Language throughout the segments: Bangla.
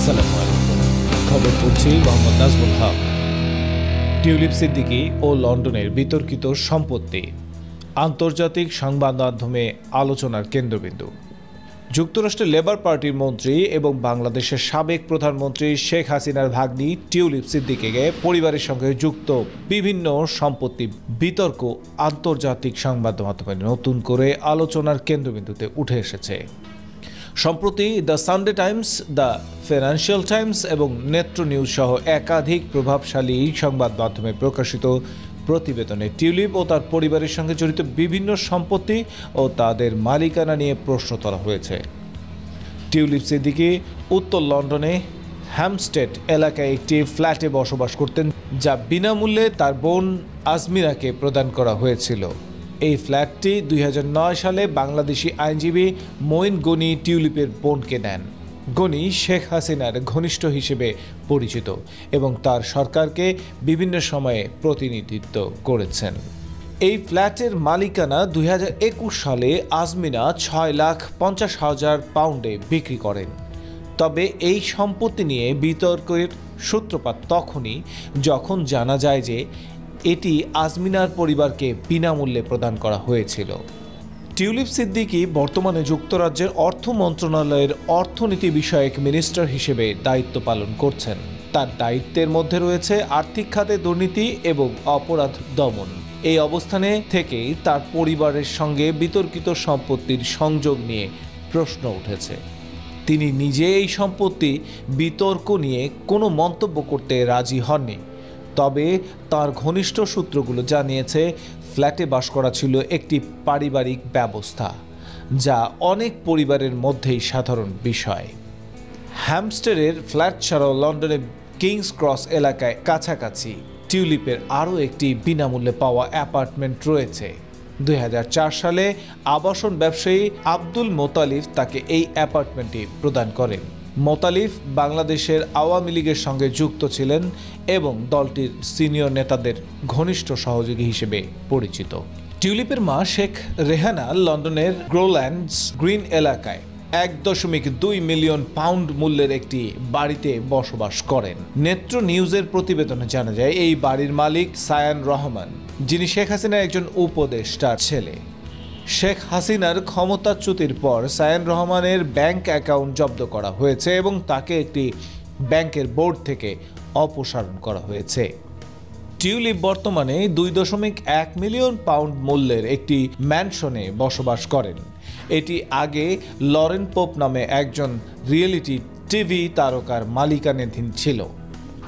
আসসালামু আলাইকুম। খবর পড়ছি মোহাম্মদ নাজমুল হক। টিউলিপ সিদ্দিকী ও লন্ডনের বিতর্কিত সম্পত্তি আন্তর্জাতিক সংবাদ মাধ্যমে আলোচনার কেন্দ্রবিন্দু। যুক্তরাষ্ট্রের লেবার পার্টির মন্ত্রী এবং বাংলাদেশের সাবেক প্রধানমন্ত্রী শেখ হাসিনার ভাগ্নি টিউলিপ সিদ্দিকীকে পরিবারের সঙ্গে যুক্ত বিভিন্ন সম্পত্তি বিতর্ক আন্তর্জাতিক সংবাদ মাধ্যমে নতুন করে আলোচনার কেন্দ্রবিন্দুতে উঠে এসেছে। সম্প্রতি the Sunday Times, the financial Times এবং নেত্র নিউজ সহ একাধিক প্রভাবশালী সংবাদ মাধ্যমে প্রকাশিত প্রতিবেদনে টিউলিপ ও তার পরিবারের সঙ্গে জড়িত বিভিন্ন সম্পত্তি ও তাদের মালিকানা নিয়ে প্রশ্ন তোলা হয়েছে। টিউলিপ সিদ্দিকী উত্তর লন্ডনে হ্যামস্টেড এলাকায় একটি ফ্ল্যাটে বসবাস করতেন, যা বিনামূল্যে তার বোন আজমিরাকে প্রদান করা হয়েছিল। এই ফ্ল্যাটটি 2009 সালে বাংলাদেশি আইনজীবী মঈন গনি টিউলিপের বোনকে দেন। গনি শেখ হাসিনার ঘনিষ্ঠ হিসেবে পরিচিত এবং তার সরকারকে বিভিন্ন সময়ে প্রতিনিধিত্ব করেছেন। এই ফ্ল্যাটের মালিকানা 2021 সালে আজমিরা 6,50,000 পাউন্ডে বিক্রি করেন। তবে এই সম্পত্তি নিয়ে বিতর্কের সূত্রপাত তখনই যখন জানা যায় যে এটি আজমিনার পরিবারকে বিনামূল্যে প্রদান করা হয়েছিল। টিউলিপ সিদ্দিকী বর্তমানে যুক্তরাজ্যের অর্থ মন্ত্রণালয়ের অর্থনীতি বিষয়ক মিনিস্টার হিসেবে দায়িত্ব পালন করছেন। তার দায়িত্বের মধ্যে রয়েছে আর্থিক খাতে দুর্নীতি এবং অপরাধ দমন। এই অবস্থানে থেকেই তার পরিবারের সঙ্গে বিতর্কিত সম্পত্তির সংযোগ নিয়ে প্রশ্ন উঠেছে। তিনি নিজে এই সম্পত্তি বিতর্ক নিয়ে কোনো মন্তব্য করতে রাজি হননি। তবে তার ঘনিষ্ঠ সূত্রগুলো জানিয়েছে ফ্ল্যাটে বাস করা ছিল একটি পারিবারিক ব্যবস্থা, যা অনেক পরিবারের মধ্যেই সাধারণ বিষয়। হ্যামস্টেডের ফ্ল্যাট ছাড়াও লন্ডনের কিংস ক্রস এলাকায় কাছাকাছি টিউলিপের আরও একটি বিনামূল্যে পাওয়া অ্যাপার্টমেন্ট রয়েছে। 2004 সালে আবাসন ব্যবসায়ী আব্দুল মোতালিফ তাকে এই অ্যাপার্টমেন্টটি প্রদান করেন। মোতালিফ বাংলাদেশের আওয়ামী লীগের সঙ্গে যুক্ত ছিলেন এবং দলটির সিনিয়র নেতাদের ঘনিষ্ঠ সহযোগী হিসেবে পরিচিত। টিউলিপের মা শেখ রেহানা লন্ডনের গ্রোল্যান্ডস গ্রিন এলাকায় 1.2 মিলিয়ন পাউন্ড মূল্যের একটি বাড়িতে বসবাস করেন। নেত্র নিউজের প্রতিবেদনে জানা যায় এই বাড়ির মালিক সায়ান রহমান, যিনি শেখ হাসিনার একজন উপদেষ্টার ছেলে। শেখ হাসিনার ক্ষমতাচ্যুতির পর সায়ান রহমানের ব্যাংক অ্যাকাউন্ট জব্দ করা হয়েছে এবং তাকে একটি ব্যাংকের বোর্ড থেকে অপসারণ করা হয়েছে। টিউলিপ বর্তমানে 2.1 মিলিয়ন পাউন্ড মূল্যের একটি ম্যানশনে বসবাস করেন। এটি আগে লরেন পোপ নামে একজন রিয়েলিটি টিভি তারকার মালিকানাধীন ছিল,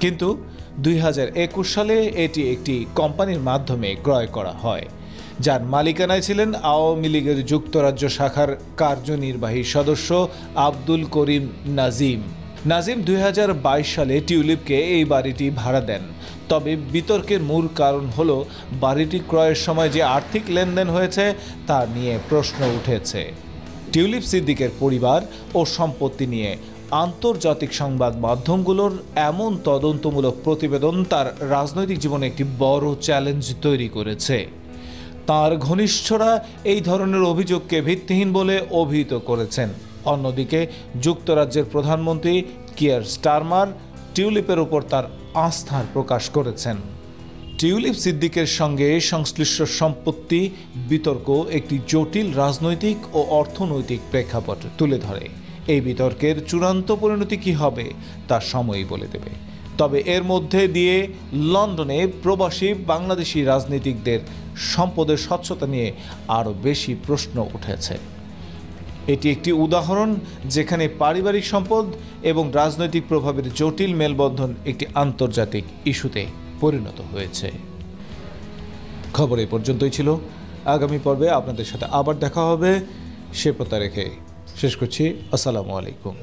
কিন্তু 2021 সালে এটি একটি কোম্পানির মাধ্যমে ক্রয় করা হয়, যার মালিকানায় ছিলেন আওয়ামী লীগের যুক্তরাজ্য শাখার কার্যনির্বাহী সদস্য আব্দুল করিম নাজিম। 2022 সালে টিউলিপকে এই বাড়িটি ভাড়া দেন। তবে বিতর্কের মূল কারণ হলো বাড়িটি ক্রয়ের সময় যে আর্থিক লেনদেন হয়েছে তা নিয়ে প্রশ্ন উঠেছে। টিউলিপ সিদ্দিকের পরিবার ও সম্পত্তি নিয়ে আন্তর্জাতিক সংবাদ মাধ্যমগুলোর এমন তদন্তমূলক প্রতিবেদন তার রাজনৈতিক জীবনে একটি বড় চ্যালেঞ্জ তৈরি করেছে। তার ঘনিষ্ঠরা এই ধরনের অভিযোগকে ভিত্তিহীন বলে অভিহিত করেছেন। অন্যদিকে যুক্তরাজ্যের প্রধানমন্ত্রী কিয়ার স্টারমার টিউলিপের উপর তার আস্থার প্রকাশ করেছেন। টিউলিপ সিদ্দিকের সঙ্গে সংশ্লিষ্ট সম্পত্তি বিতর্ক একটি জটিল রাজনৈতিক ও অর্থনৈতিক প্রেক্ষাপট তুলে ধরে। এই বিতর্কের চূড়ান্ত পরিণতি কী হবে তা সময়ই বলে দেবে। তবে এর মধ্যে দিয়ে লন্ডনে প্রবাসী বাংলাদেশি রাজনীতিকদের সম্পদের স্বচ্ছতা নিয়ে আরও বেশি প্রশ্ন উঠেছে। এটি একটি উদাহরণ যেখানে পারিবারিক সম্পদ এবং রাজনৈতিক প্রভাবের জটিল মেলবন্ধন একটি আন্তর্জাতিক ইস্যুতে পরিণত হয়েছে। খবর এই পর্যন্তই ছিল। আগামী পর্বে আপনাদের সাথে আবার দেখা হবে, সে প্রত্যয় রেখে শেষ করছি। আসসালামু আলাইকুম।